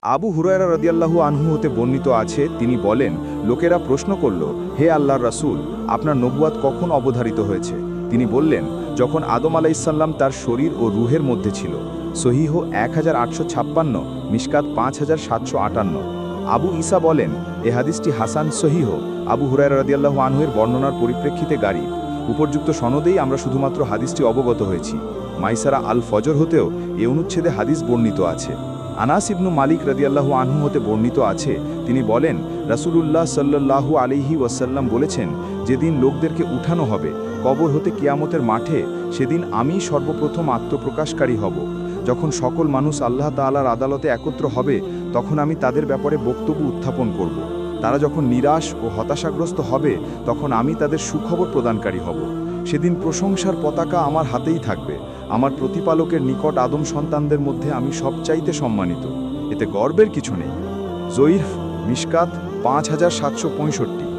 আবু হুরায়রা রাদিয়াল্লাহু আনহু হতে বর্ণিত আছে, তিনি বলেন, লোকেরা প্রশ্ন করল, হে আল্লাহর রাসূল, আপনার নবুয়াত কখন অবধারিত হয়েছে? তিনি বললেন, যখন আদম আলাইহিসসালাম তার শরীর ও রুহের মধ্যে ছিল। সহিহ 1856, মিশকাত 5758। আবু ঈসা বলেন, এ হাদিসটি হাসান সহিহ। আবু হুরায়রা রাদিয়াল্লাহু আনহু-এর বর্ণনার পরিপ্রেক্ষিতে গারীব। উপর্যুক্ত সনদেই আমরা শুধুমাত্র হাদিসটি অবগত হয়েছি। মাইসারা আল ফজর হতেও এ অনুচ্ছেদে হাদিস বর্ণিত আছে। আনাস ইবনু মালিক রাদিয়াল্লাহু আনহু হতে বর্ণিত আছে, তিনি বলেন, রাসূলুল্লাহ সাল্লাল্লাহু আলাইহি ওয়াসাল্লাম বলেছেন, যেদিন লোকদেরকে উঠানো হবে কবর হতে কিয়ামতের মাঠে, সেদিন আমি সর্বপ্রথম আত্মপ্রকাশকারী হব। যখন সকল মানুষ আল্লাহ তাআলার আদালতে একত্র হবে, তখন আমি তাদের ব্যাপারে বক্তব্য উত্থাপন করব। তারা যখন নিরাশ ও হতাশাগ্রস্ত হবে, তখন আমি তাদের সুখবর প্রদানকারী হব। সেদিন প্রশংসার পতাকা আমার হাতেই থাকবে। আমার প্রতিপালকের নিকট আদম সন্তানদের মধ্যে আমি সবচাইতে সম্মানিত। এতে গর্বের কিছু নেই। জয়ীফ, মিশকাত 5765।